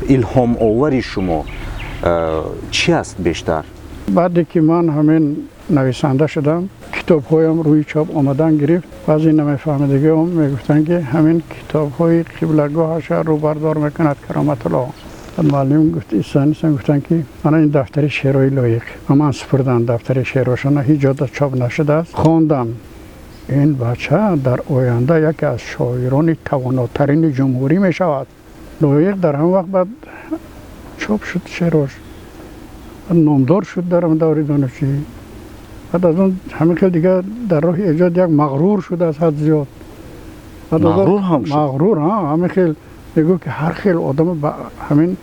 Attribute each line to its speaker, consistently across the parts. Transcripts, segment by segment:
Speaker 1: الهام آوری شما چی است بیشتر؟
Speaker 2: بعدی که من همین نویسنده شدم کتاب هایم روی چاپ آمدن گرفت بعضی نمیفهمیدگی هم میگفتن که همین کتاب های قبلگاهش رو بردار میکند کرامت الله. معلم گفت ایسانیستان گفتن که من این دفتر شعرهای لایق من سپردن دفتر شعرهاشان هیچ جا چاپ نشده است خواندم این بچه در آینده یکی از شاعران تواناترین جمهوری می شود. لایق در هم وقت بعد چاپ شد شعرش نامدار شد در دوره دانشجویی. بعد از اون همین خیلی دیگه در راه ایجاد یک مغرور شد از حد زیاد.
Speaker 1: مغرور هم شد؟
Speaker 2: مغرور ها همین خیلی میگو که هر خیلی آدم همین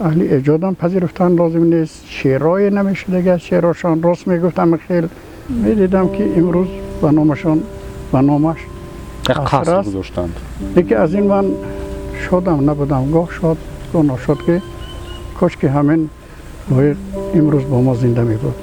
Speaker 2: اهل ایجاد هم پذیرفتن لازم نیست شعرهای نمیشه دیگه شعرهاشان راست میگفتم خیلی میدیدم که امروز برنامهش
Speaker 1: یک قصر گذاشتند.
Speaker 2: دیگه از این من شادم نبودم گاه شاد گاه نشاد که کاش که همین امروز با ما زنده می بود.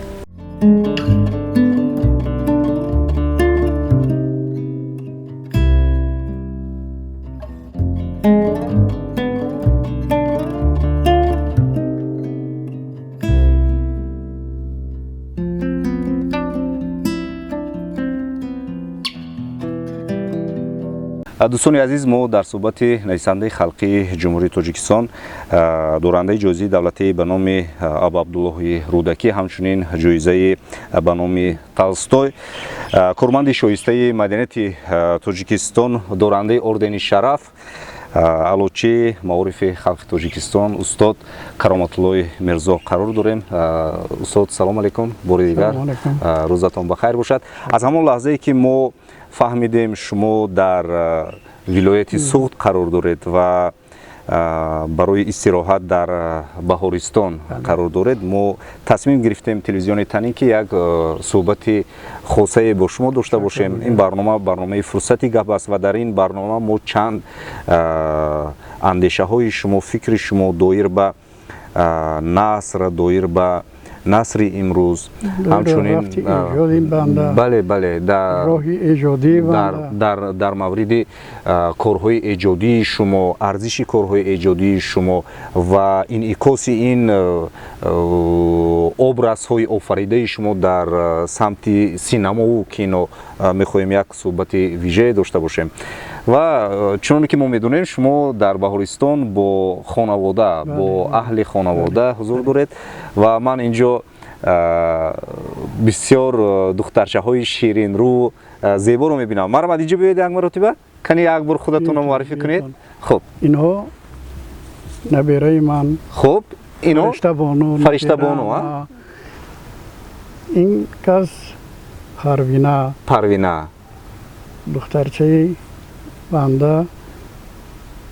Speaker 1: دوستان عزیز ما در صحبت نویسنده خلقی جمهوری تاجیکستان دورنده جایزه دولتی به نام ابا عبدالله رودکی همچنین جایزه به نام تالستوی کارمند شایسته مدنیت تاجیکستان دورنده اردن شرف علوچی معارف خلق تاجیکستان استاد کرامت الله میرزا قرار داریم. استاد سلام علیکم بار دیگر روزتان بخیر باشد. از همان لحظه ای که ما فهمیدیم شما در ولایت سوخت قرار دارید و برای استراحت در بهارستان قرار دارید ما تصمیم گرفتیم تلویزیون تنی که یک صحبت خاصه با شما داشته باشیم. این برنامه فرصتی گپ است و در این برنامه ما چند اندیشه های شما فکر شما دایر به نثر دایر به نثر امروز همچنین بله در
Speaker 2: راهی ایجادی
Speaker 1: در مورد کارهای ایجادی شما ارزش کارهای ایجادی شما و انعکاس این ابرازهای آفریده شما در سمت سینما و کینو میخواهیم یک صحبت ویژه داشته باشیم. و چون که ما میدونیم شما در بهارستان با خانواده با اهل خانواده حضور دارید و من اینجا بسیار دخترچه های شیرین رو زیبا رو میبینم. مرا اینجا بیاید یک مرتبه کنی یک بار خودتون رو معرفی کنید. خب
Speaker 2: اینها نبیره من.
Speaker 1: خب اینها فرشته بانو
Speaker 2: این کس
Speaker 1: پروینه
Speaker 2: دخترچه بنده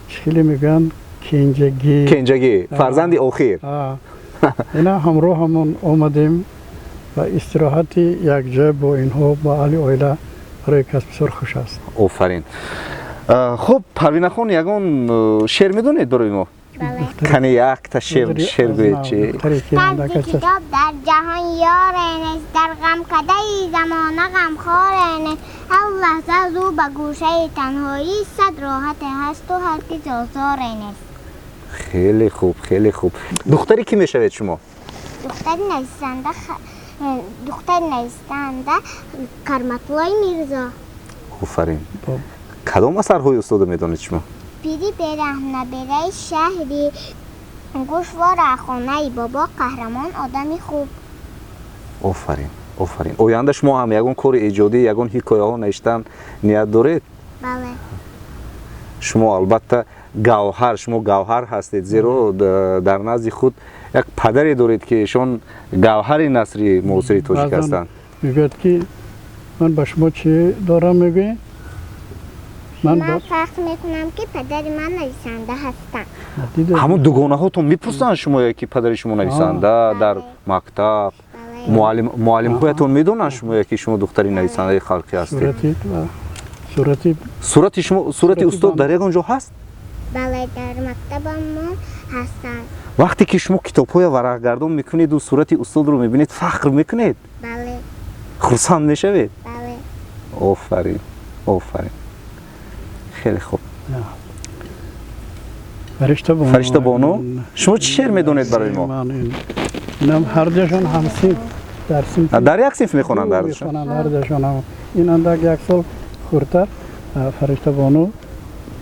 Speaker 2: چیلی میگن
Speaker 1: کنجگی فرزند آخر.
Speaker 2: اینا همراه همون آمدیم و استراحت یک جای با اینها با اهل عائله برای کس بسیار خوش است.
Speaker 1: آفرین. خب پروینه خان یگان شعر میدونید برای ما؟
Speaker 3: بله.
Speaker 1: کنی یک تا شعر گوید چی؟
Speaker 3: طرز کتاب در جهان یار نیست در غم کده زمانه غمخوار نیست هر لحظه از او به گوشه تنهایی صد راحت هست و هرگز آزار نیست.
Speaker 1: خیلی خوب خیلی خوب. دختری کی میشوید شما؟
Speaker 3: دختر نویسنده کرامت الله میرزا.
Speaker 1: آفرین. کدام اثرهای استاد میدونید شما؟
Speaker 3: پیری برهنه برای شهری گوشوار خانه بابا قهرمان آدمی خوب.
Speaker 1: آفرین. آینده شما هم یگان کار ایجادی یگان حکایه ها نوشتن نیت دارید؟
Speaker 3: بله.
Speaker 1: شما البته شما گوهر هستید زیرا در نزد خود یک پدری دارید که ایشان گوهر نثر معاصر تاجیک هستند.
Speaker 2: میگوید که من به شما چی دارم میگوی؟
Speaker 3: من فخر میکنم که پدر من نویسنده هستن.
Speaker 1: همون دوگانه هاتون میپرسن شما یکی پدر شما نویسنده در مکتب معلم هایتون میدونن شما یکی شما دختری نویسنده خلقی هستید؟ صورت استاد در یک اونجا هست؟
Speaker 3: بله در مکتبمون هستن.
Speaker 1: وقتی که شما کتاب های ورق گردان میکنید و صورت استاد رو میبینید فخر میکنید؟
Speaker 3: بله.
Speaker 1: خرسند میشوید؟
Speaker 3: بله.
Speaker 1: آفرین. خیلی خوب. فرشته بانو شما چی شعر میدونید برای ما؟
Speaker 2: اینم هر جاشون همسین در صنف
Speaker 1: در یک صنف میخونن دردشون؟
Speaker 2: هر جاشون هم این اندک یک سال خورتر فرشته بانو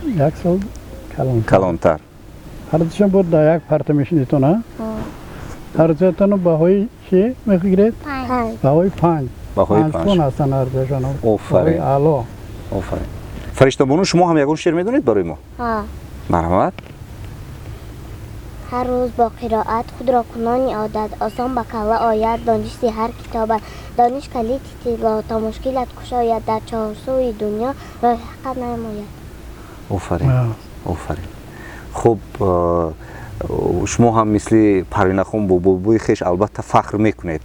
Speaker 2: یک سال
Speaker 1: کلانتر
Speaker 2: هر جاشون بود در یک پرت میشنیتون ها؟ هر جاشون بهایی چی میگیرید؟ بهایی 5 5 کن هستن هر جاشون هم
Speaker 1: آفرین
Speaker 2: اعلا
Speaker 1: آفرین فرشته بانو شما هم یکون شعر میدونید برای ما؟ مرحمت
Speaker 3: هر روز با قرائت خود را کنانی عادت آسان به کله آید دانش هر کتابت دانش کلید اطلاع تا مشکلت کشاید در چهار سوی دنیا راه حقیقت نماید
Speaker 1: آفرین آفرین خب شما هم مثل پروین خان با بابای خویش البته فخر میکنید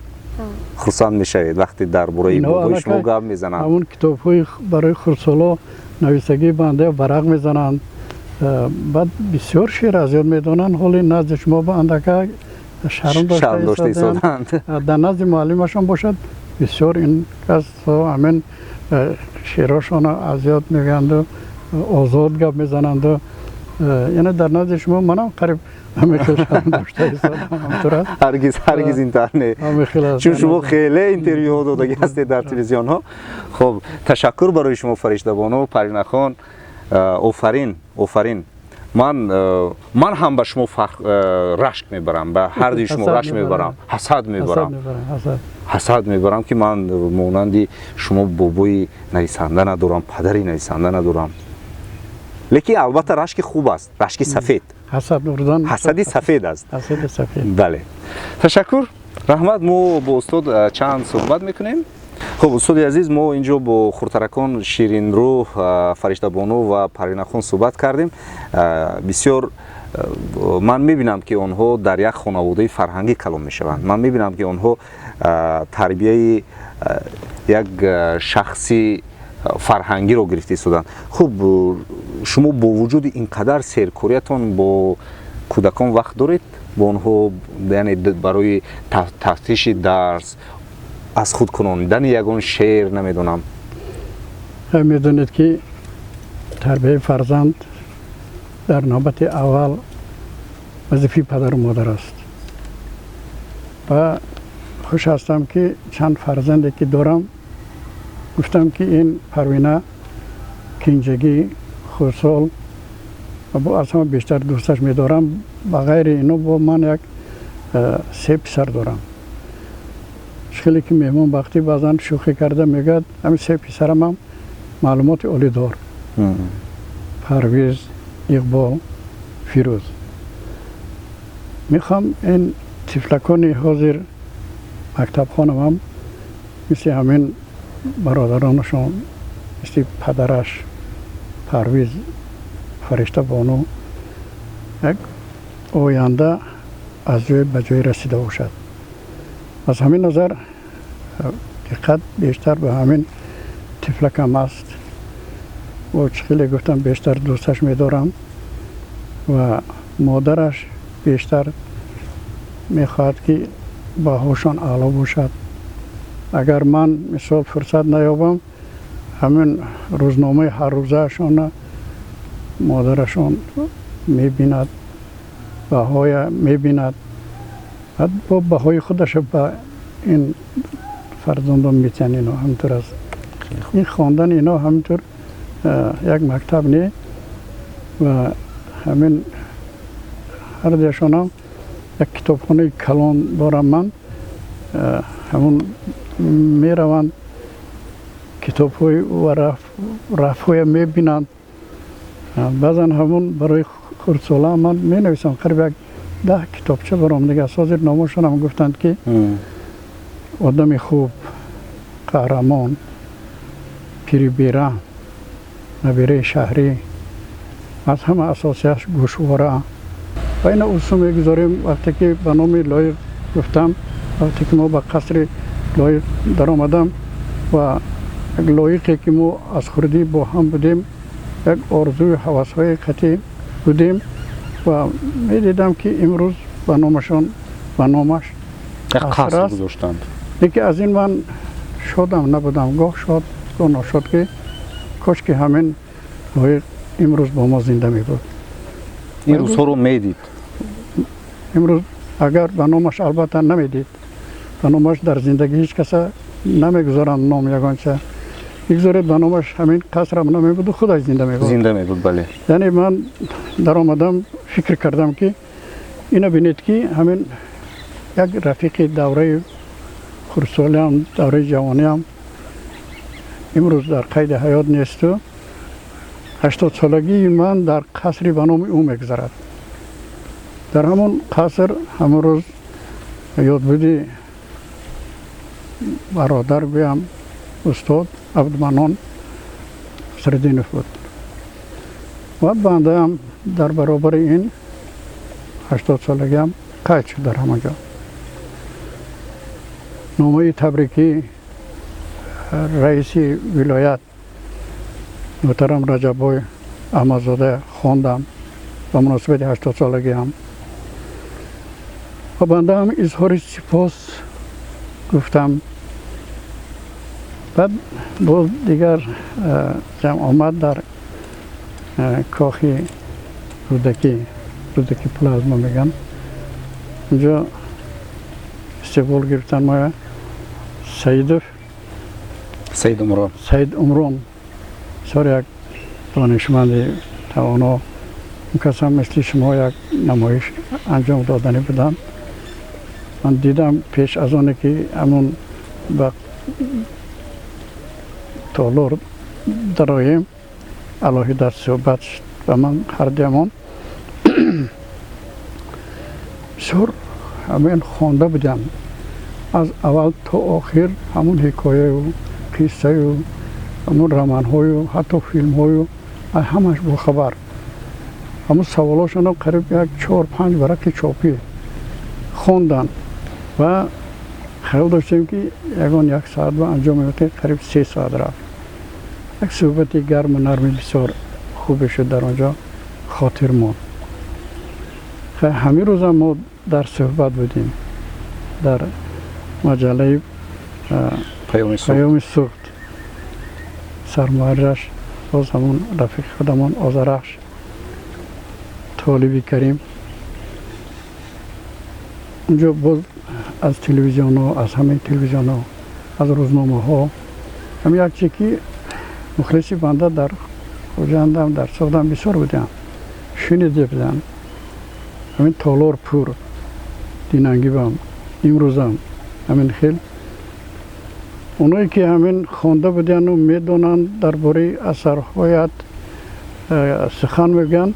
Speaker 1: خرسند میشوید وقتی در برای بابای شما گپ میزنند
Speaker 2: همون کتاب‌های برای خرسالا نویسندگی بنده ورق میزنند بعد بسیار شعر از یاد میدونن حالی نزد شما با اندکه شرم داشته ایستادند در نزد معلمشان باشد بسیار این کس همین شعراشان از یاد میگند و آزاد گپ میزنند یعنی در نزد شما منم قریب همیشه شرم داشته ایستادم
Speaker 1: هرگز اینطور نه چون شما خیلی اینترویو ها داده هستید در تلویزیون ها خب تشکر برای شما فرشته بانو پروین خان آفرین آفرین من هم به شما رشک میبرم به هر دوی شما رشک میبرم حسد میبرم که من مانند شما بابای نویسنده ندارم پدری نویسنده ندارم لیکن البته رشک خوب است رشک سفید حسدی سفید است بله تشکر رحمت ما با استاد چند صحبت میکنیم خب استاد عزیز ما اینجا با خورترکان شیرین رو فرشته بانو و پروین خان صحبت کردیم بسیار من میبینم که آنها در یک خانواده فرهنگی کلان میشوند من میبینم که آنها تربیه یک شخصی فرهنگی رو گرفته شدند خب شما با وجود اینقدر سرکوریتان با کودکان وقت دارید با آنها یعنی برای تفتیش درس از خود کناندن یگان شعر نمیدونم
Speaker 2: میدونید که تربیت فرزند در نوبت اول وظیفه پدر و مادر است و خوش هستم که چند فرزندی که دارم گفتم که این پروینه کینجگی خرسال و با اصلا بیشتر دوستش میدارم بغیر اینو با من یک 3 پسر دارم خیلی که مهمون وقتی بعضا شوخی کرده میگه همین 3 پسرم هم معلومات عالی دار پرویز اقبال فیروز میخوام این طفلکان حاضر مکتب خانم هم مثل همین برادرانشون مثل پدرش پرویز فرشته بانو یک آینده از جای به جای رسیده باشد از همین نظر دقت بیشتر به همین طفلکم است و خیلی گفتم بیشتر دوستش میدارم و مادرش بیشتر میخواد که باهاشان اعلا باشد اگر من مثال فرصت نیابم همین روزنامه هر روزهشان مادرشان میبیند بهای میبیند با بهای خودش با این فرزندان میتنین و همطور است این خواندن اینا همطور یک مکتب نه و همین هر دیشان هم یک کتابخانه کلان دارم من همون میروند کتاب های و رفت های میبینند بعضا همون برای خردساله من می نویسم قریب یک 10 کتابچه برام دیگه اساس نامشون هم گفتند که آدم خوب قهرمان پیری بیره نبیره شهری از همه اساسیش گوشواره و این اصول میگذاریم وقتی که به نام لایق گفتم وقتی که ما به قصر لایق در آمدم و یک لایقی که ما از خردی با هم بودیم یک آرزوی حواسهای قطعی بودیم و می دیدم که امروز به نامش
Speaker 1: قصر گذاشتند
Speaker 2: یکی از این من شادم نبودم گاه شاد گاه ناشاد که کاش که همین لایق امروز با ما زنده می بود
Speaker 1: این روزها رو میدید؟
Speaker 2: امروز اگر به نامش البته نمیدید، به نامش در زندگی هیچ کس نمیگذارن نام یگانچه میگذارید، به نامش همین قصر هم نمیبود و خودش زنده میبود.
Speaker 1: زنده میبود. بله.
Speaker 2: یعنی من در آمدم فکر کردم که اینو بینید که همین یک رفیق دوره خردسالی هم دوره جوانی هم امروز در قید حیات نیست و 80 سالگی من در قصری به نام او میگذرد. در همون قصر همون روز یاد بودی برادر بیم استاد عبدالمنان سردینف بود و بنده هم در برابر این 80 سالگی هم قید شد در همانجا. نامه تبریکی رئیس ولایت محترم رجب احمدزاده خواندم به مناسبت 80 سالگی هم و بنده هم اظهار سپاس گفتم. بعد باز دیگر جمع آمد در کاخ رودکی پلازما میگن، اونجا استقبال گرفتن ما سید عمران بسیار یک دانشمند توانا، اون کس هم مثل شما یک نمایش انجام دادنی بودن. من دیدم پیش از آنه که همون به تالار درایم الهی در صحبت و من هر دیمان بسیار همین خوانده بودم از اول تا آخر، همون حکایه و قصه و همون رمان های و حتی فیلم های و همش با خبر، همون سوالاشون هم قریب یک 4-5 ورق چاپی خوندن و خیال داشتیم که یک ساعت با انجام میده، قریب 3 ساعت رفت. یک صحبتی گرم و نرمی بسیار خوبی شد در آنجا خاطر ماند. همین روز هم ما در صحبت بودیم در مجله پیام سوخت، سرمایه‌اش باز همون رفیق خودمان آذرخش طالبی کریم، اونجا باز از تلویزیون ها، از همه تلویزیون ها، از روزنامه ها همین یک چیزی مخلصی بنده در خوجندم در سودم بسیار بودم شنیده بودم. همین تالار پور دیننگی بام امروزم همین خیل اونایی که همین خوانده بودن و میدونن درباره اثرهایت سخن میگن،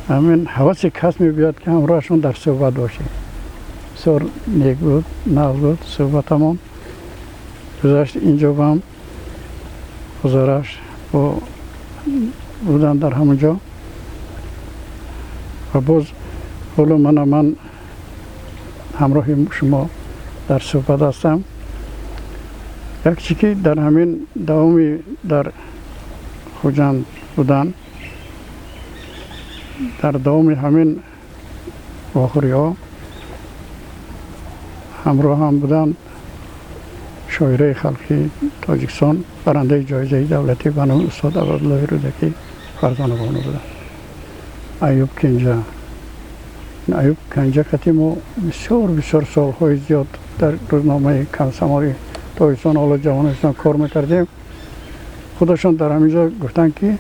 Speaker 2: همین حواس کس میبیاد که همراهشون در صحبت باشه. بسیار نیک بود، ناز بود صحبتمون. گذشت اینجا هم گزارش بودن در همونجا و باز حالا من همراه شما در صحبت هستم. یک چیزی در همین دوامی در خوجند بودن، در دوام همین واخوری ها همراه هم بودن شاعره خلقی تاجیکستان، برنده جایزه دولتی به نام استاد عبدالله رودکی فرزانه بانو بودن. ایوب کنجا کتی ما بسیار سالهای زیاد در روزنامه کمسماری تاجیکستان حالا جوانستان کار میکردیم. خودشان در همینجا گفتن که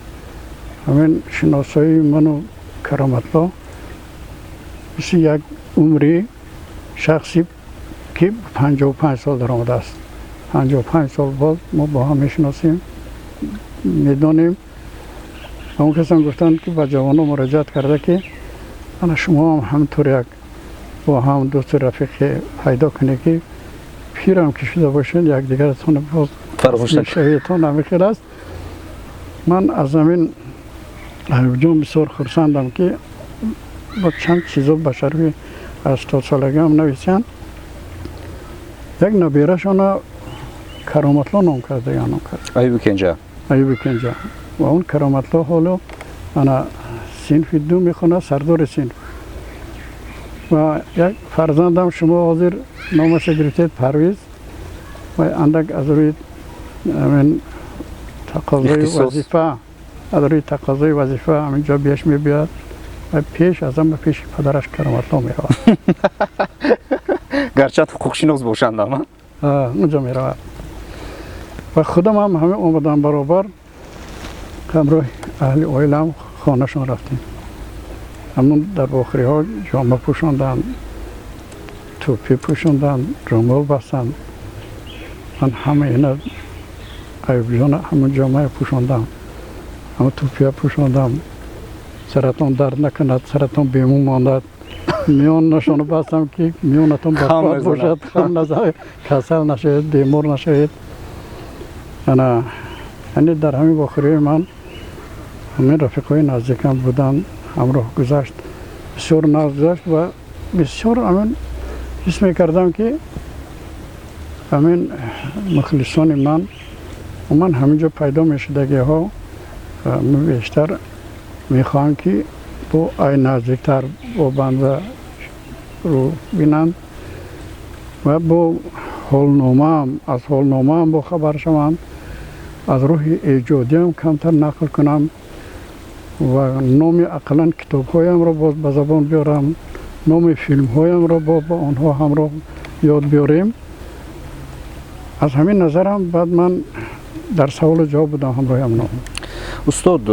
Speaker 2: همین شناسایی من و کرامتلا مثل یک عمری شخصی که 55 سال در آمده است. 55 سال باز ما با هم میشناسیم، میدانیم. اون کسان گفتن که با جوانان مراجعت کرده که انا شما هم همطور یک با هم دوست رفیق پیدا کنه که پیر هم که شده باشین یک دیگرتون باز شهیدتون نمیخیر است. من از زمین ایوب جان بسیار خرسندم که با چند چیزا بشروی 80 سالگی هم نویسن. یک نبیرشان کرامتلا نام کرده یا نام کرده ایوب کنجا و اون کرامتلا حالا انا صنف 2 میخونه، سردار صنف. و یک فرزندم شما حاضر نامش گرفتید پرویز و اندک از روی تقاضای وظیفه همینجا بیش میبیاد و پیش از آن به پیش پدرش کرامت‌ها می‌رود.
Speaker 1: گرچه حقوقشناس باشند اما
Speaker 2: اونجا می‌رود. و خودم هم همه اومدن برابر همراه اهل اویلم خانه‌شان رفتیم. همون در باخری ها جامعه پوشاندن، توپی پوشاندن، رمال بستن. من همه اینا ایوب جان همون جامعه پوشاندم، همه توپی پوشاندم. سرطان درد نکند، سرطان بیمون ماند. میان نشانه بستم که میانتون بسپاد باشد، خم نزد، کسل نشد، بیمار نشد. یعنی در همین باخری من همین رفیقای نزدیکم بودن، همراه گذشت، بسیار ناز گذشت و بسیار همین حس میکردم که همین مخلصان من همینجا پیدا میشدگی ها بیشتر میخوان که با ای نزدیکتر با بنده رو بینند و با از حالنامه هم با خبر شوند، از روح ایجادی هم کمتر نقل کنم و نام اقلا کتاب هایم را باز به زبان بیارم، نام فیلم هایم را با آنها همراه یاد بیاریم. از همین نظرم بعد من در سوال جواب بدم همراه هم نام.
Speaker 1: استاد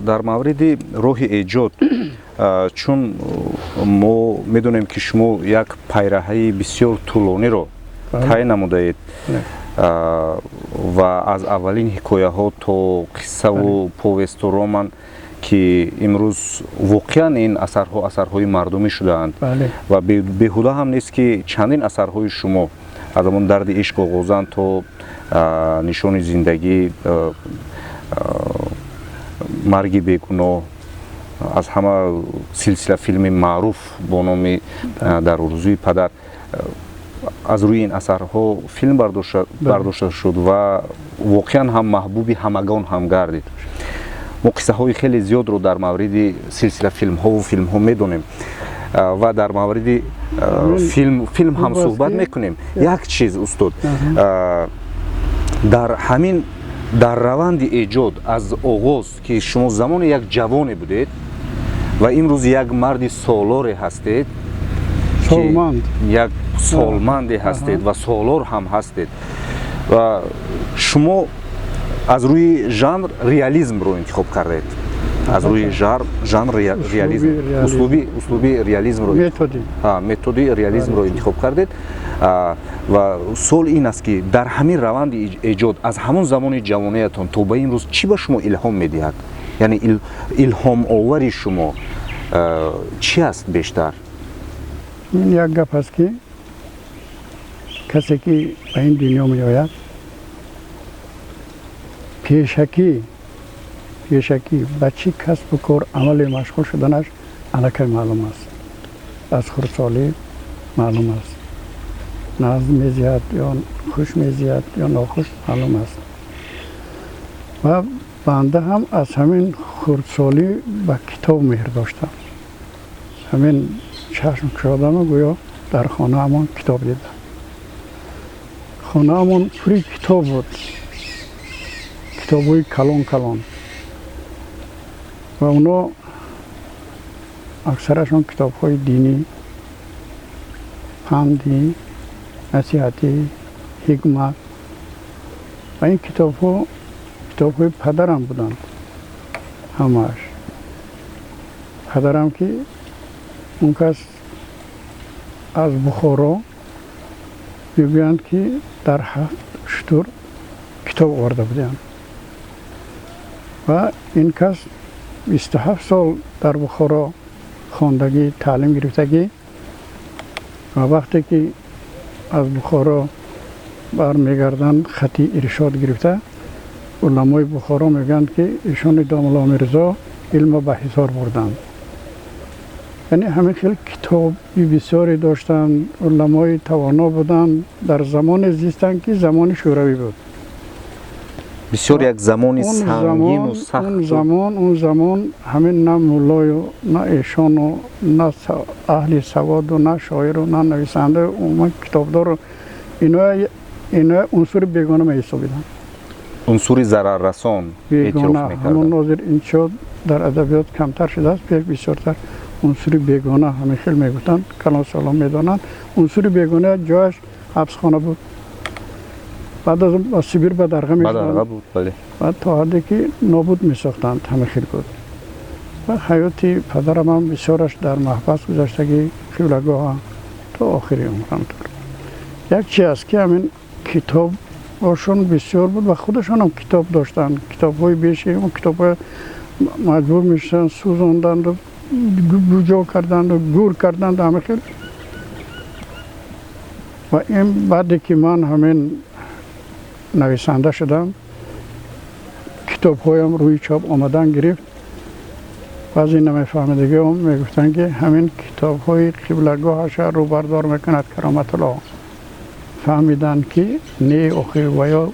Speaker 1: در مورد روح ایجاد چون ما میدونیم که شما یک پیراهی بسیار طولانی رو طی نمودید و از اولین حکایه ها تا قصه و پوست و رمان که امروز واقعا این اثرهای مردمی شدند و بیهوده هم نیست که چندین اثرهای شما از همون درد عشق و غوزن تا نشان زندگی، مرگ بیگناه، از همه سلسله فیلم معروف با نام در روزوی پدر، از روی این اثرها فیلم برداشته شد و واقعا هم محبوب همگان هم گردید. ما قصه های خیلی زیاد رو در مورد سلسله فیلم ها و فیلم ها میدونیم و در مورد فیلم هم صحبت میکنیم. یک چیز استاد، در روند ایجاد از آغاز که شما زمان یک جوانی بودید و امروز یک مرد سالاری هستید، یک سالمندی هستید و سالار هم هستید و شما از روی ژانر ریالیسم رو انتخاب کردید، از روی ژانر ریالیسم، اسلوبی ریالیسم رو متدی ریالیسم رو انتخاب کردید و سوال این است که در همین روند ایجاد از همون زمان جوانیتون تا به امروز چی به شما الهام میدهد؟ یعنی الهام آوری شما چی است بیشتر؟
Speaker 2: این یک گپ است که کسی که به این دنیا می آید پیشکی به چی کسب و کار عمل مشغول شدنش الکی معلوم است، از خردسالی معلوم است، نظم میزید یا خوش میزید یا ناخوش معلوم است. و بنده هم از همین خردسالی به کتاب مهر داشتم، همین چشم کشادم گویا در خانه همون کتاب دیدم. خانه همون پری کتاب بود، کتابوی کلان و اونا اکثرشون کتاب های دینی، پندی، نصیحتی، حکمت و این کتاب های پدرم بودند همش. پدرم که اون کس از بخارا میگویند که در 7 شتر کتاب آورده بودند و این کس 27 سال در بخارا خواندگی تعلیم گرفتگی و وقتی که از بخارا برمیگردن خطی ارشاد گرفته، علمای بخارا میگن که ایشان دام الامرزا علم به حصار بردند. یعنی همین خیلی کتابی بسیاری داشتن، علمای توانا بودن، در زمان زیستن که زمان شوروی بود.
Speaker 1: بسیار یک زمانی سنگین و سخت.
Speaker 2: اون زمان همین نه مولای و نه ایشان و نه اهل سواد و نه شاعر و نه نویسنده و کتابدار و اینا عنصر بیگانه می‌حسابیدن.
Speaker 1: عنصر ضرر رسان اعتراف می‌کردن.
Speaker 2: همون ناظر این شد در ادبیات کمتر شده است، بسیارتر عنصر بیگانه همه خیلی میگفتن کلان سلام میدانند عنصر بیگانه جایش حبسخانه بود بعد از سیبیر به درغه میشدند
Speaker 1: بود بله
Speaker 2: بعد تا حدی که نابود میساختند همه خیلی بود و حیاتی پدرم هم بسیارش در محبس گذشتگی قبلگاه تا آخری عمرم یک چیز است که همین کتاب هاشون بسیار بود و خودشان هم کتاب داشتن کتاب های بیشی اون کتاب های مجبور میشن سوزاندند و بوجا کردند و گور کردند همه خیلی و این بعدی که من همین نویسنده شدم کتاب هایم روی چاپ آمدن گرفت بعضی نمیفهمیدگی هم میگفتن که همین کتاب های قبلگاهش رو بردار میکند کرامت الله فهمیدن که نه آخر و یا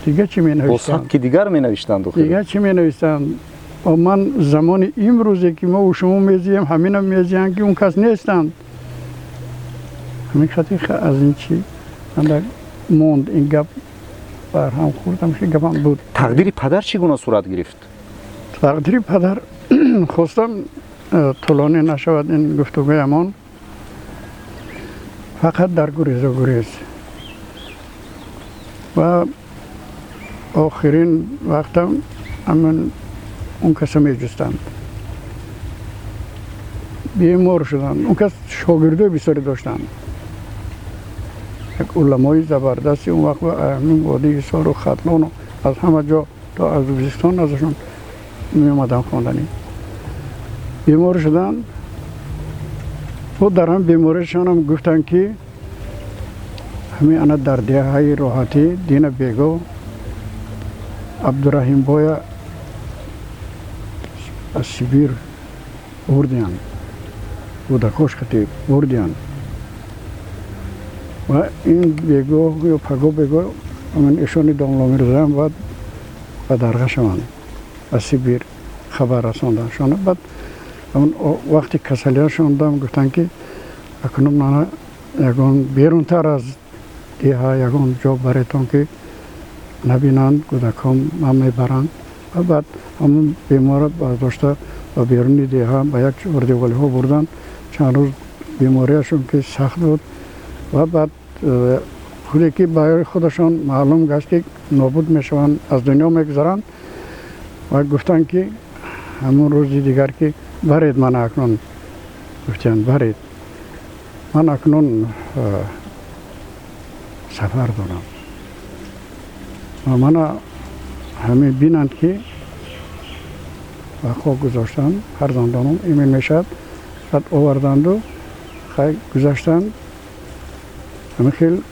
Speaker 2: دیگه چی می نویستند
Speaker 1: که دیگر می نوشتند
Speaker 2: دیگه چی می نویستند و من زمان امروزی که ما و شما میزیم همین هم میزیم که اون کس نیستند همین خطیق از این چی من موند این گپ بر هم خوردم که گپم بود
Speaker 1: تقدیر پدر چگونه صورت گرفت؟
Speaker 2: تقدیر پدر خواستم طولانی نشود این گفتگوی امان فقط در گریز و گریز و آخرین وقتم اون کس می جستند بیمار شدند اون کس شاگرده بسیاری داشتند یک علمای زبردستی اون وقت همین وادی سار و خطلان از همه جا تا از وزستان ازشون می اومدن خواندنی بیمار شدن و در هم بیماریشان هم گفتن که همین انا در دیه های راحتی دین بیگو عبدالرحیم بایا از سیبیر بردیان بودکوش خطیب بردیان و این بیگو یا پگو بیگو من ایشانی داملا میرزم بعد به درگاه شوند از سیبیر خبر رساندن شونه بعد وقتی کسلیان شوندم گفتن که اکنون من یکون بیرون تر از دیها یکون جا برایتون که نبینند کودکان من میبرند و بعد همون بیمار برداشته و بیرونی دیها به یک اردوگاهی ها بردن چند روز بیماریشون که سخت بود و بعد خودی که برای خودشان معلوم گشت که نابود میشوند از دنیا میگذرند و گفتن که همون روزی دیگر که برید من اکنون گفتن برید من اکنون سفر دارم و من همه بینند که و خواب گذاشتن فرزندانم ایمین میشد بعد آوردند و خیلی گذاشتن همه خیلی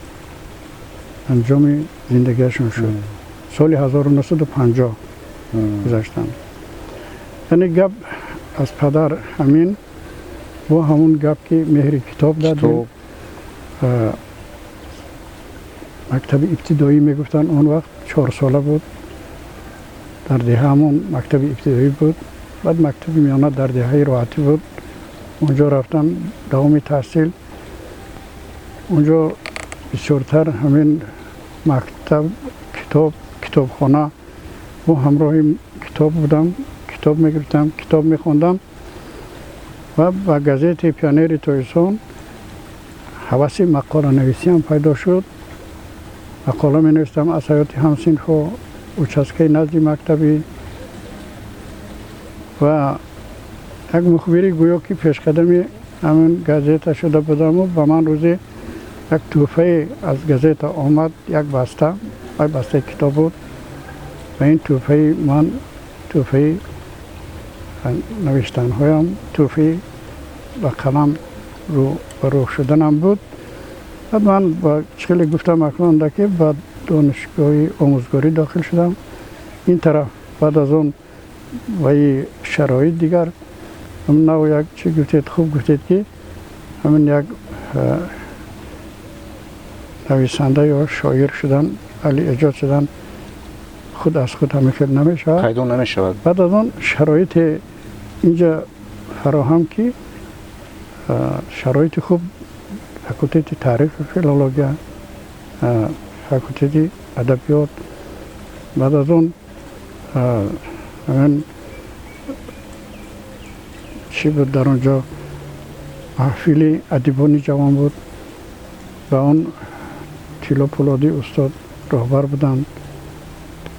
Speaker 2: انجام زندگیشون شد سال 1950 گذاشتن یعنی گپ از پدر همین و همون گپ که مهر کتاب دادیم مکتب ابتدایی میگفتن اون وقت 4 ساله بود در دهه همون مکتب ابتدایی بود بعد مکتب میانه در دهه راحتی بود اونجا رفتم دوام تحصیل اونجا بسیارتر همین مکتب کتابخانه و همراه کتاب بودم کتاب میگرفتم کتاب میخوندم و با گازت پیانیر تویسون حواس مقاله نویسی هم پیدا شد مقاله می نوشتم از حیات همسنف و اوچسکه نزدی مکتبی و یک مخبری گویا که پیشقدمی همین گازت شده بودم و به من روزی یک توفه از گازت آمد یک بسته بسته کتاب بود و این توفه من توفه نوشتن هایم توفه با قلم رو شدنم بود بعد من با چخیلی گفتم اکنون که بعد دانشگاه آموزگاری داخل شدم این طرف بعد از اون و شرایط دیگر هم نو یک چی گفتید خوب گفتید که همین یک نویسنده یا شاعر شدن علی ایجاد شدن خود از خود همه خیلی نمیشود
Speaker 1: پیدا نمیشود
Speaker 2: بعد از اون شرایط اینجا فراهم که شرایط خوب فاکولته تاریخ فیلولوژی فاکولته ادبیات بعد از اون همین چی بود در اونجا محفل ادیبان جوان بود و اون تیلو پولادی استاد راهبر بودند.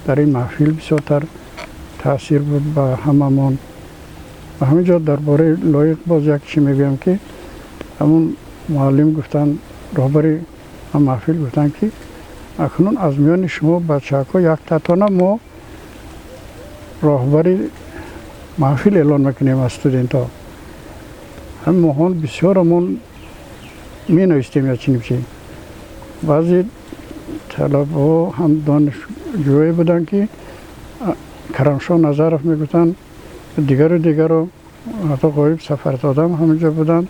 Speaker 2: در این محفل بسیارتر تاثیر بود با هممون و همینجا درباره لایق باز یک چی میگم که همون معلم گفتن راهبری هم محفل گفتن که اکنون از میان شما بچه‌ها یک تاتانا ما راهبری محفل اعلان میکنیم از استودنتا. هم ماهان بسیارمون می نویستیم یا چنین چی. بعضی طلبه هم دانشجویی بودن که کرمشاه نظرف میگفتن دیگر رو حتی غایب سفر دادم همینجا بودن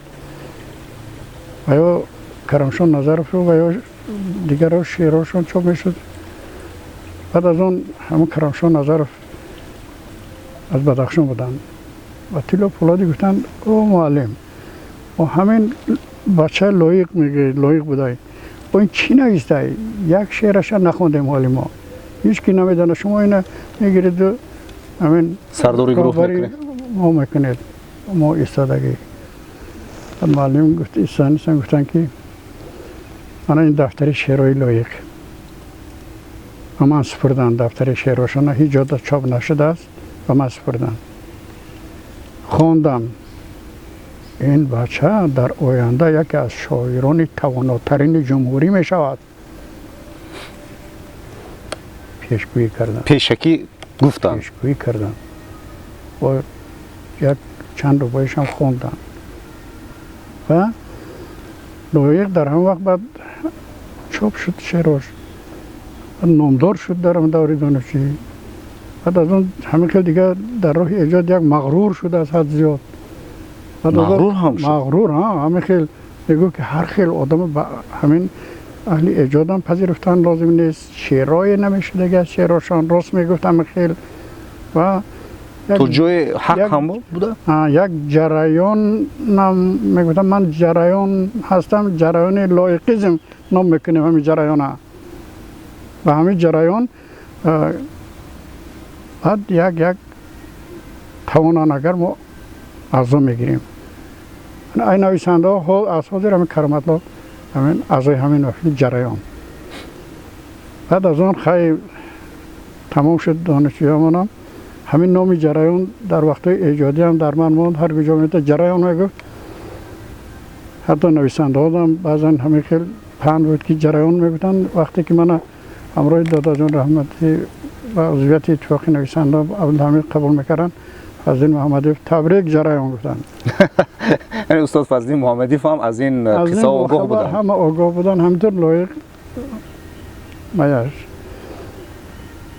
Speaker 2: و یا کرمشاه نظرف رو و یا دیگر رو شعرهاشون چوب میشد. بعد از اون همون کرمشاه نظرف از بدخشان بودن و تیلو پولادی گفتن او معلم و همین بچه لایق میگه لایق بودای و این چی نویسته یک شعرش نخونده معلم ما هیچ کی نمیدانه شما اینه میگیرید و همین
Speaker 1: سرداری گروه میکنید
Speaker 2: ما میکنید ما ایستادگی. معلم گفت ایستانی سن گفتن که من این دفتر شعرهای لایق و من سپردن دفتر شعرهاشون هیچ جا چاپ نشده است و من سپردن خواندم این بچه در آینده یکی از شاعران تواناترین جمهوری می شود. پیشگویی کردن
Speaker 1: پیشکی گفتن
Speaker 2: پیشگویی کردن و یک چند روبایش هم خوندن و لایق در هم وقت بعد چاپ شد شعرش نامدار شد در هم دوری دانشجویی. بعد از اون همین که دیگه در راه ایجاد یک مغرور شد از حد زیاد.
Speaker 1: مغرور هم شد؟
Speaker 2: مغرور ها همین خیلی میگو که هر خیلی آدم همین اهل ایجاد هم پذیرفتن لازم نیست شعرهای نمیشه دیگه شعرهاشان راست میگفت همین خیلی و
Speaker 1: تو جای حق هم بوده؟
Speaker 2: یک جریان میگفتم من جریان هستم جریان لایقیزم نام میکنیم همین جریان ها و همین جریان بعد یک توانانگر ما اعضا میگیریم. این نویسنده ها از حاضر همین کرامت ها همین اعضای همین محفل جریان. بعد از اون خیلی تمام شد دانشجویان هم همین نام جریان در وقتهای ایجادی هم در من ماند هر کجا میده جریان میگفت. حتی نویسنده ها هم بعضا همین خیلی پند بود که جریان میگفتن. وقتی که من همراه دادا جان رحمتی و عضویت اتفاقی نویسنده عبدالحمید قبول میکردن فضل محمدی تبریک جریان گفتن.
Speaker 1: یعنی استاد فضل محمدی هم از این قصه آگاه بودن؟
Speaker 2: همه آگاه بودن همینطور لایق میاش.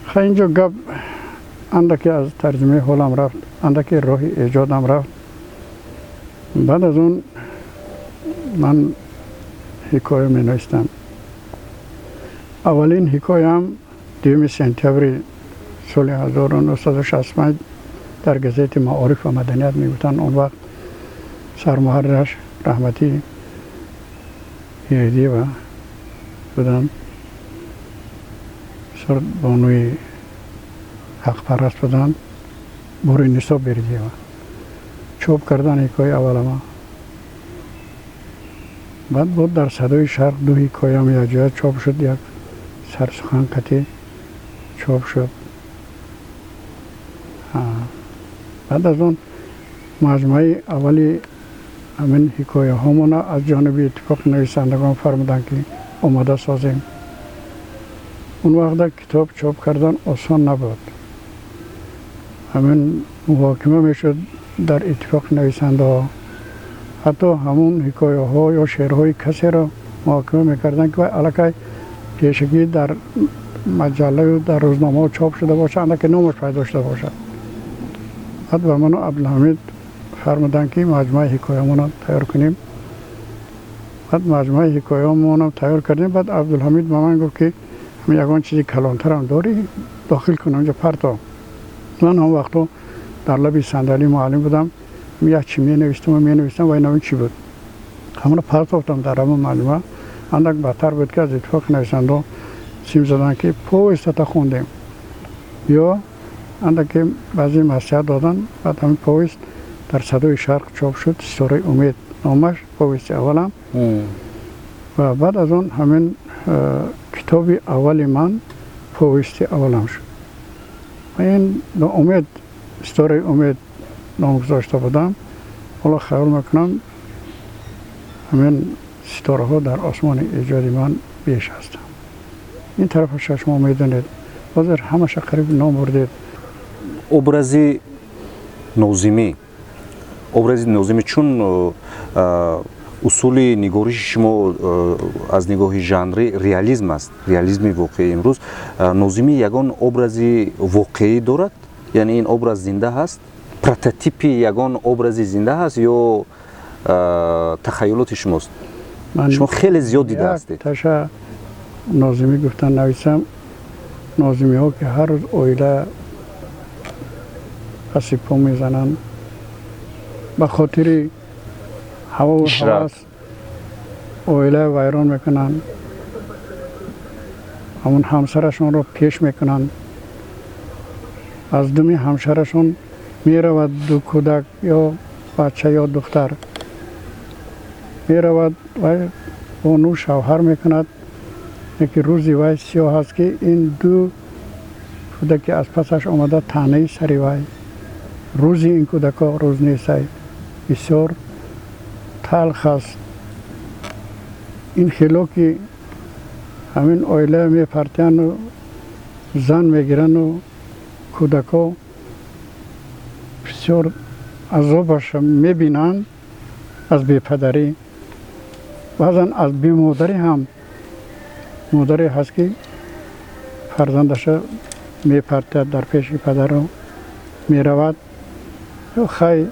Speaker 2: خیلی اینجا گپ اندکی از ترجمه حالم رفت اندکی راه ایجادم رفت. بعد از اون من حکایه می نوشتم. اولین حکایه‌ام 2 سپتامبر سال 1965 در گزیت معارف و مدنیت میگفتن. اون وقت سرمحررش رحمتی یهودی و بودن بسیار بانوی حق پرست بودن. بوری نصاب بریدی و چوب کردن حکایه اول ما. بعد بود در صدای شرق 2 حکایه هم یک جای چاپ شد. یک سرسخن قطعی چاپ شد. بعد از اون مجموعه اولی همین حکایه همون از جانب اتفاق نویسندگان فرمودن که آماده سازیم. اون وقت کتاب چاپ کردن آسان نبود. همین محاکمه میشد در اتفاق نویسنده ها. حتی همون حکایه ها یا شعرهای کسی را محاکمه میکردن که علاقه پیشگی در مجله و در روزنامه چاپ شده باشه اندک نامش پیدا شده باشه. بعد به من عبدالحمید فرمودن که مجموعه حکایه‌مون تیار کنیم. بعد مجموعه حکایه‌مون تیار کردیم. بعد عبدالحمید به من گفت که همین یگان چیزی کلانتر هم داری داخل کنم اونجا پرتا. من هم وقتا در لبی صندلی معلم بودم. یک چی می نوشتم و این چی بود. همون پرتا افتم در همون معلومه. اندک بدتر بود که از اتفاق نویسنده سیم زدن که پویست تا خوندیم یا اندک بعضی مسیحت دادن. بعد همین پویست در صدای شرق چاپ شد، ستاره امید نامش پویست اولم. و بعد از اون همین کتاب اول من پویست اولم شد. و این امید، ستاره امید نام گذاشته بودم. حالا خیال میکنم همین ستاره ها در آسمان ایجادی من بیش هستم. این طرفش شما میدونید بازر همش قریب نام بردید.
Speaker 1: образи нозимӣ чун усули нигориши шумо аз нигоҳи жанрӣ реализм аст, реализми воқеӣ. имрӯз нозимӣ ягон образи воқеӣ дорад, яъне ин образ зинда ҳаст, прототипи ягон образи зинда ҳаст ё тахайюлоти шумост? шумо хеле зиёд дида ҳастед.
Speaker 2: таша нозимӣ гуфтан нависам, нозимиҳо ки ҳар рӯз оила паси по мезананд ба хотири ҳавову ҳавас оила вайрон мекунанд, ҳамон ҳамсарашонро пеш мекунанд. аз думи ҳамшарашон меравад ду кӯдак ё бача ё духтар, меравад вай бо ну шавҳар мекунад, яки рӯзи вай сиёҳ аст ки ин ду кӯдаки аз пасаш омада таънаи сари вай. рӯзи ин кӯдако рӯз нест, бисёр талх аст. ин хело ки ҳамин оила мепартияну зан мегирану кӯдако бисёр азобаш мебинанд аз бепадарӣ. баъзан аз бемодарӣ ҳам модаре ҳаст ки фарзандаша мепартияд дар пеши падару меравад ё хай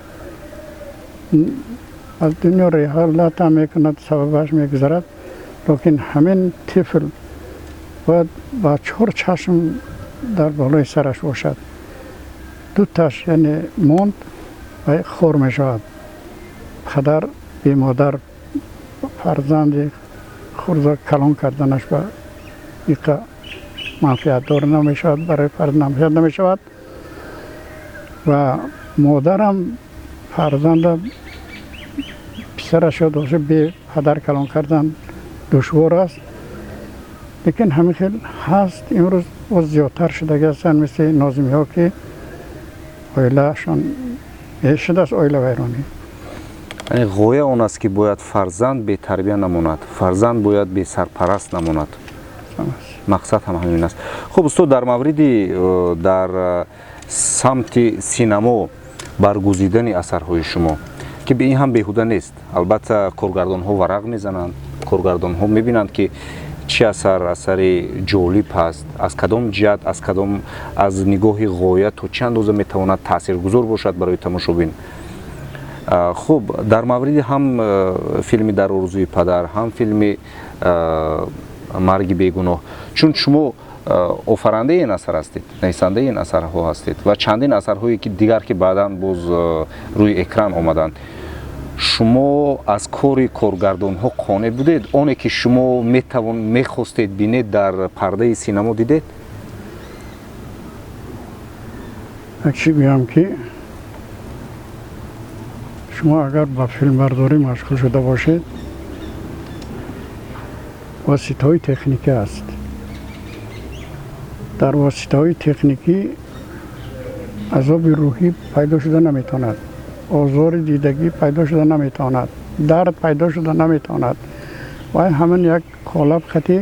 Speaker 2: аз дунё реҳалата мекунад, сабабаш мегузарад. лекин ҳамин тифл бояд ба чор чашм дар болои сараш бошад. дуташ яъне монд ва хор мешавад. падар бемодар фарзанди хурда калон карданаш ба иқа манфиатдор намешавад, барои фарзанд манфиат намешавад. ва модарам фарзанда писарашро доша бе падар калон кардан душвор аст. лекин ҳамин хел ҳаст. имрӯз боз зиёдтар шудаги ҳастанд, мисли нозимиҳо ки оилаашон шудааст оилавайронӣ.
Speaker 1: яъне ғоя он аст ки бояд фарзанд бетарбия намонад, фарзанд бояд бесарпараст намонад. мақсад ҳам ҳамин аст. хуб устод, дар мавриди дар самти синамо баргузидани асарҳои шумо ки ин ҳам беҳуда нест. албатта коргардонҳо варақ мезананд, коргардонҳо мебинанд ки чӣ асари ҷолиб ҳаст, аз кадом ҷиҳат, аз нигоҳи ғоя то чӣ андоза метавонад таъсиргузор бошад барои тамошобин. хуб, дар мавриди ҳам филми дар орзуи падар, ҳам филми марги бегуноҳ, чун шумо офарандаи ин асар ҳастед, нависандаи ин асарҳо ҳастед ва чандин асарҳое ки дигар ки баъдан боз рӯи экран омаданд, шумо аз кори коргардонҳо қонеъ будед? оне ки шумо мехостед бинед дар пардаи синамо дидед?
Speaker 2: як чӣ гӯям ки шумо агар ба филмбардорӣ машғул шуда бошед, воситаҳои техникӣ аст. дар воситаҳои техникӣ азоби рӯҳӣ пайдо шуда наметавонад, озори дидагӣ пайдо шуда наметавонад, дард пайдо шуда наметавонад. вай ҳамин як қолаб хати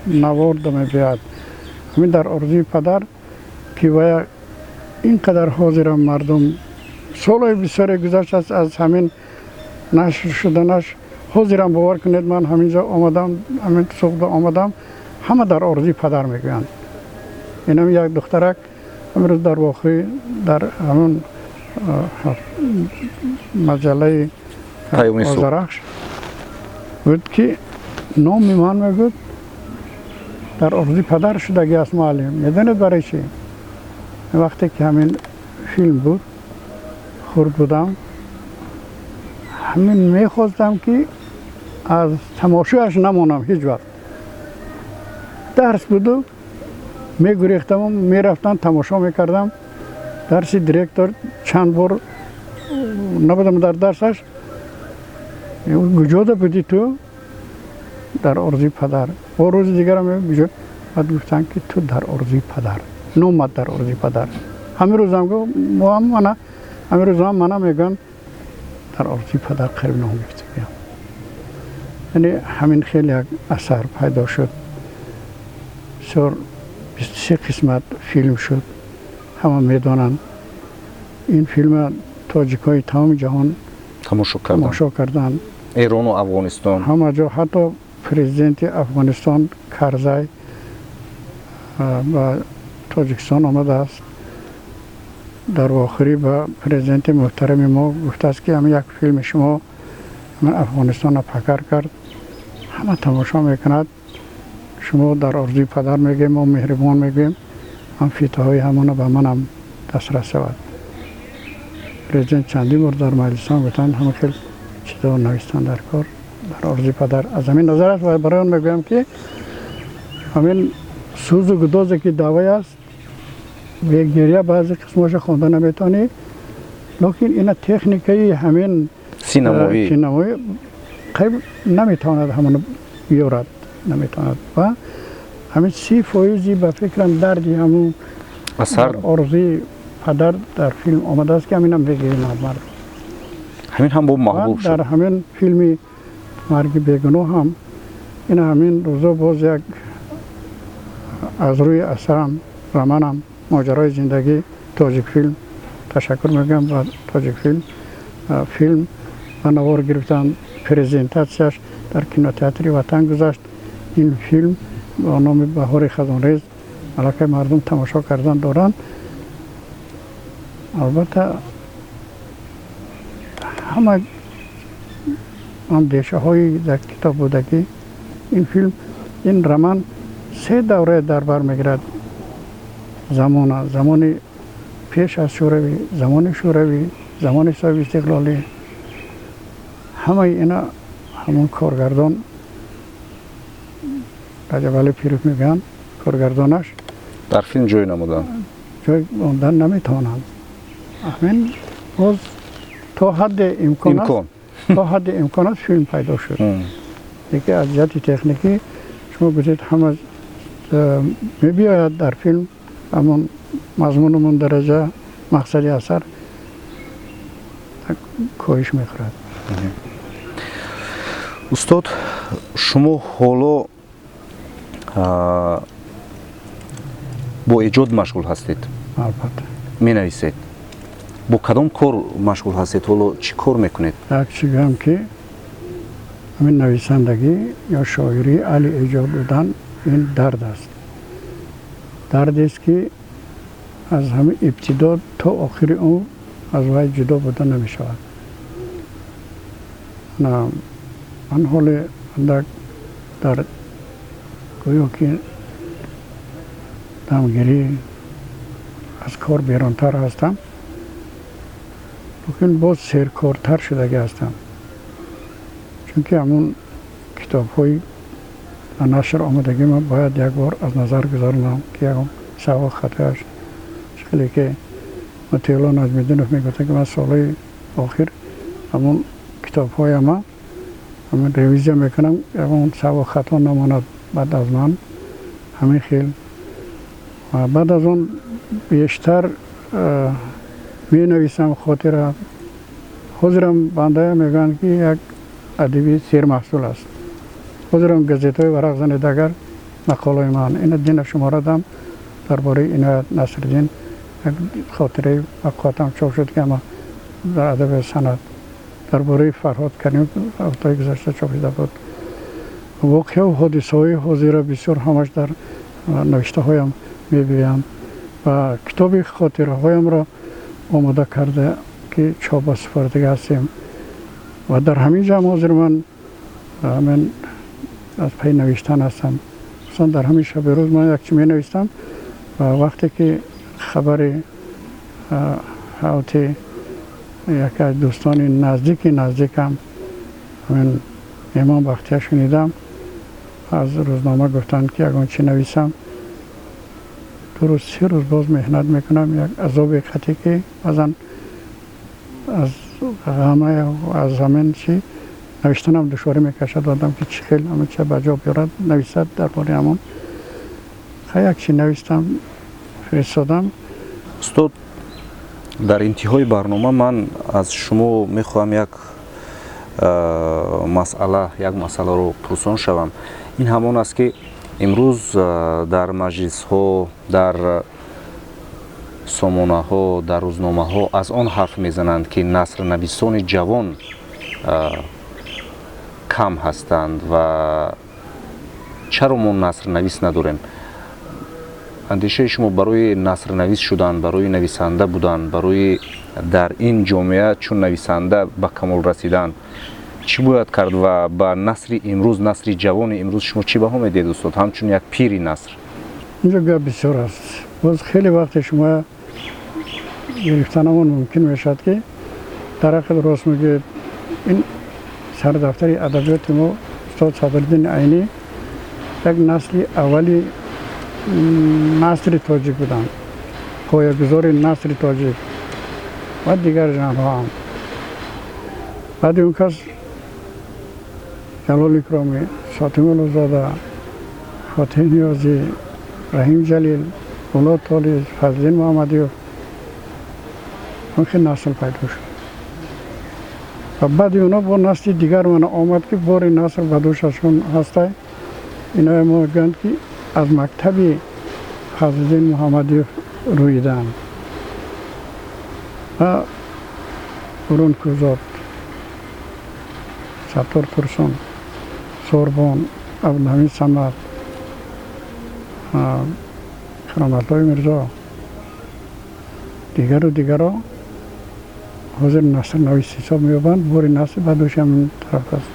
Speaker 2: наворда мебиёяд. ҳамин дар орзуи падар ки вая ин қадар ҳозирам мардум солҳои бисёре гузаштааст аз ҳамин нашр шуданаш. ҳозирам бовар кунед, ман ҳамин ҷо омадам, ҳамин суғда омадам, ҳама дар орзуи падар мегӯянд. инам як духтарак амрӯз дар воқеъ дар ҳамин маҷаллаи озарахш буд ки номи ман мегӯд дар орзуи падар шудагӣ аст муаллим. медонед барои чӣ? вақте ки ҳамин филм буд, хурд будам, ҳамин мехостам ки аз тамошояш намонам ҳеҷ вақт. дарс буду мегурехтам, мерафтам тамошо мекардам. дарси директор чанд бор نبودم در درسش گجوده بودی تو در ارضی پدر و روز دیگر هم گجود بعد گفتن که تو در ارضی پدر نومد در ارضی پدر همین روز هم گفت همین روز هم منم میگم در ارضی پدر قریب نام گفته بیام یعنی همین خیلی یک اثر پیدا شد سر 23 قسمت فیلم شد همه میدانند این فیلم تاجیکای تمام جهان تماشا کردن
Speaker 1: ایران و افغانستان
Speaker 2: همه جا حتی پرزیدنت افغانستان کرزی و تاجیکستان آمده است در آخری به پرزیدنت محترم ما گفته است که همین یک فیلم شما من افغانستان پکر کرد همه تماشا میکند شما در ارضی پدر میگیم ما مهربان میگیم هم فیته های همون به منم دسترس شود پرزیدنت چندی بار در مجلسان گفتن همه خیلی چیزا نوشتن در کار در ارضی پدر از همین نظر است و برای آن میگویم که همین سوز و گدازی که دعوی است به گریه بعضی قسماش خوانده نمیتونی لیکن این تکنیکی همین سینمایی قیب نمیتواند همون بیارد نمیتواند و همین 30% به فکرم دردی همون اثر ارضی پدر در فیلم آمده است که همین هم بگیریم مرد
Speaker 1: همین هم با محبوب شد
Speaker 2: در همین فیلمی مرگ بیگناه هم این همین روزا باز یک از روی اثرم رمانم ماجرای زندگی تاجیک فیلم تشکر میگم و تاجیک فیلم و نوار گرفتن پرزنتاسیش در کینوتئاتر وطن گذاشت این فیلم با نام بهار خزانریز علاقه مردم تماشا کردن دارن البته همه اندیشه های در کتاب بوده که این فیلم این رمان 3 دوره در بر میگیرد زمان پیش از شوروی زمان شوروی زمان صاحب استقلالی همه اینا همون کارگردان رجب علی پیروک میگن کارگردانش
Speaker 1: در فیلم جای نمودن
Speaker 2: جای موندن نمیتونن همین باز تا حد امکانات فیلم پیدا شد دیگه از جهت تکنیکی شما بگید همه میبیاید در فیلم همون مضمونمون درجه مقصدی اثر کاهش میخورد
Speaker 1: استاد شما حالا با ایجاد مشغول هستید
Speaker 2: البته
Speaker 1: می نویسید با کدام کار مشغول هستید حالا چی کار میکنید
Speaker 2: یک چی بگم که همین نویسندگی یا شاعری علی ایجاد بودن این درد است درد است که از همه ابتدا تا آخر اون از وای جدا بودن نمی شود من حال اندک در گویا که دمگیری از کار بیرونتر هستم لیکن باز سرکارتر شده هستم چون که همون کتاب های نشر آمدگی من باید یک بار از نظر گذارنم که یکم سوا خطاش خیلی که مطیعلا نجمیدینوف میگوته که من سالهای آخر همون کتاب های من همون ریویزی میکنم همون سوا خطا نماند بعد از من همین خیلی و بعد از اون بیشتر می نویسم خاطر حضرم بنده میگن که یک ادبی سیر محصول است حضرم گزیت های ورق زندگر مقاله من این دین شماره دم درباره عنایت نصرالدین خاطره مقالاتم چاپ شد که ما در ادب سند درباره فرهاد کریم هفته گذشته چاپ شده بود واقعه و حادثه های حاضر بسیار همش در نوشته هایم میبینم و کتاب خاطره هایم را آماده کرده که چاپ سپردگی هستیم و در همین جمع حاضر من از پی نوشتن هستم مثلا در همین شب روز من یک چی می نوشتم و وقتی که خبر حوت یکی از دوستان نزدیکم همین امام بختیار شنیدم از روزنامه گفتن که اگه چی نویسم 2 روز 3 روز باز مهنت میکنم یک عذاب قطعی که بعضا از غمه و از همین چی نوشتنم دشواری میکشد آدم که چی خیلی همه چه بجا بیارد نویسد درباره همون یک چی نوشتم فرستادم.
Speaker 1: استاد در انتهای برنامه من از شما میخواهم یک مسئله رو پرسان شوم. این همان است که امروز در مجلس ها، در سامانه ها، در روزنامه ها از آن حرف میزنند که نثر نویسان جوان کم هستند و چرا ما نثر نویس نداریم؟ اندیشه شما برای نثر نویس شدن، برای نویسنده بودن، برای در این جامعه چون نویسنده به کمال رسیدن چی باید کرد و با نثر امروز، نثر جوان امروز شما چی بها میدید استاد؟ همچون یک پیری نثر.
Speaker 2: اینجا گپ بسیار است. باز خیلی وقت شما گرفتنمون ممکن میشد که در حق درست میگه. این سر دفتر ادبیات ما استاد صدرالدین عینی یک نسل اولی نثر تاجیک بودن، پایه‌گذار نثر تاجیک و دیگر ژانرها هم. بعد اون کس جلال اکرامی، ساتم الوزاده، فاتح نیازی، رحیم جلیل، اولاد طالب، فضلین محمدیوف اون خیلی نسل پیدا شد. و بعد اونا با نسل دیگر من آمد که بار نثر بدوششون هسته. اینا ما گویند که از مکتب فضلین محمدیوف رویدن و برون کوزاد، ستار ترسون، سوربون، عبدالحمید صمد، کرامت‌الله میرزا دیگر و دیگر حاضر نثر نویس حساب می‌یابند. بار نثر بدوش همین طرف است.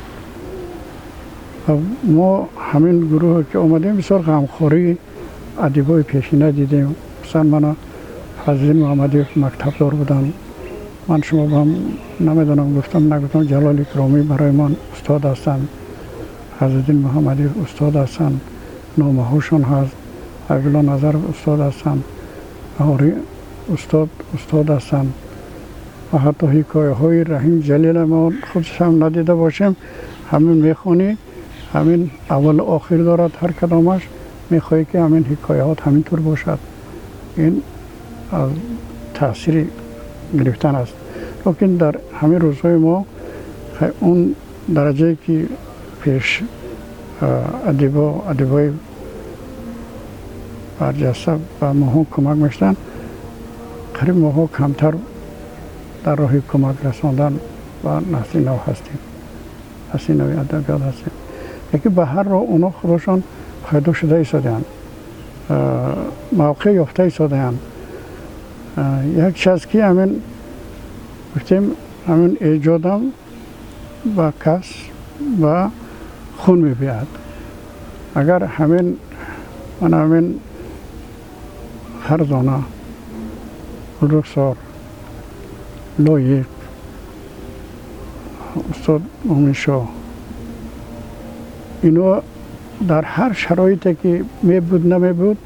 Speaker 2: و ما همین گروه که آمدیم بسیار غمخواری ادیبای پیشینه دیدیم. مثلا من فضل محمدیوف مکتب دار بودم. من شما با هم نمیدونم گفتم نگفتم جلال اکرامی برای من استاد هستند، فضلالدین محمدیوف استاد هستند، نامه هاشون هست، اولا نظر استاد هستند، هاری استاد هستند و حتی حکایه های رحیم جلیل ما خودش هم ندیده باشیم همین میخونی، همین اول آخر دارد هر کدامش، میخواهی که همین حکایات همینطور باشد. این از تأثیر گرفتن است. لیکن در همین روزهای ما اون درجه که پیش ادیبای برجسته و ما کمک میشتن، قریب ما کمتر در راه کمک رساندن و نسل نو هستیم، نسل نوی ادبیات هستیم. یکی به هر راه اونا خودشان پیدا شده ایستادند، موقع یافته ایستادند. یک چیز که همین گفتیم همین ایجادم و کس و خون میبید. اگر همین من همین فرزانه، رخسار، لایق، استاد مومن شاه، اینا در هر شرایطی که میبود نمیبود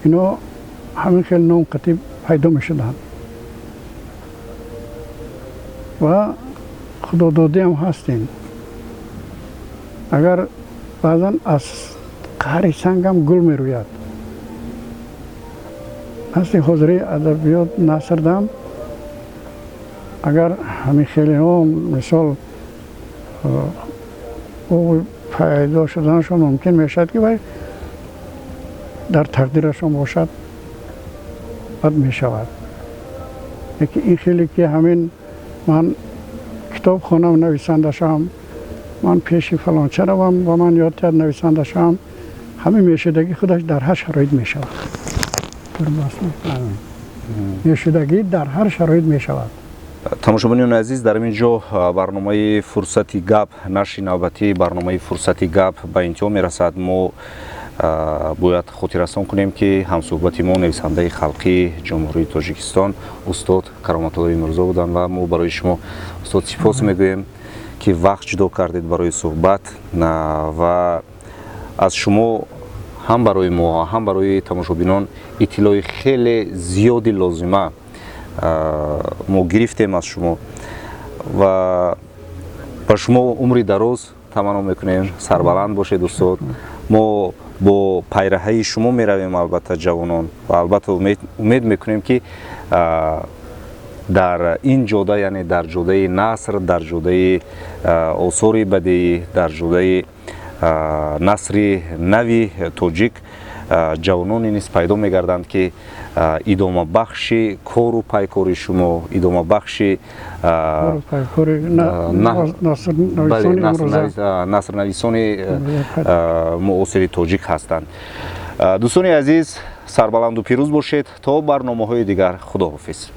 Speaker 2: اینا همین خیلی نام قطعی پیدا میشدن و خدا داده هم هستین. اگر بعضا از قهر سنگ هم گل میروید. مثل حضره ادبیات نصر دم اگر همین خیلی ها مثال او پیدا شدنشون ممکن میشد که باید در تقدیرشون باشد، بد میشود. یکی این خیلی که همین من کتاب خونم نویسنده شم، من پیش فلان چه روم و من یاد کرد نویسنده شم، همین میشدگی خودش در هر شرایط میشود. میشدگی در هر شرایط میشود.
Speaker 1: تماشاگران عزیز، در اینجا برنامه فرصتی گپ، نشر نوبتی برنامه فرصتی گپ به انتها میرسد. ما باید خاطررسان کنیم که همصحبت ما نویسنده خلقی جمهوری تاجیکستان استاد کرامت‌الله میرزا بودند و ما برای شما استاد سپاس میگوییم که وقت جدا کردید برای صحبت و از شما هم برای ما هم برای تماشاگران اطلاع خیلی زیادی لازمه мо гирифтем аз шумо ва ба шумо умри дароз таманно мекунем, сарбаланд бошед устод. мо бо пайраҳаи шумо меравем албатта ҷавонон ва албатта умед мекунем ки дар ин ҷода, яъне дар ҷодаи наср, дар ҷодаи осори бадеӣ, дар ҷодаи насри нави тоҷик ҷавононе низ пайдо мегарданд ки идомабахши кору пайкори шумо, идомабахши насрнависони муосири тоҷик ҳастанд. дӯстони азиз, сарбаланду пирӯз бошед. То барномаҳои дигар, худоҳофиз.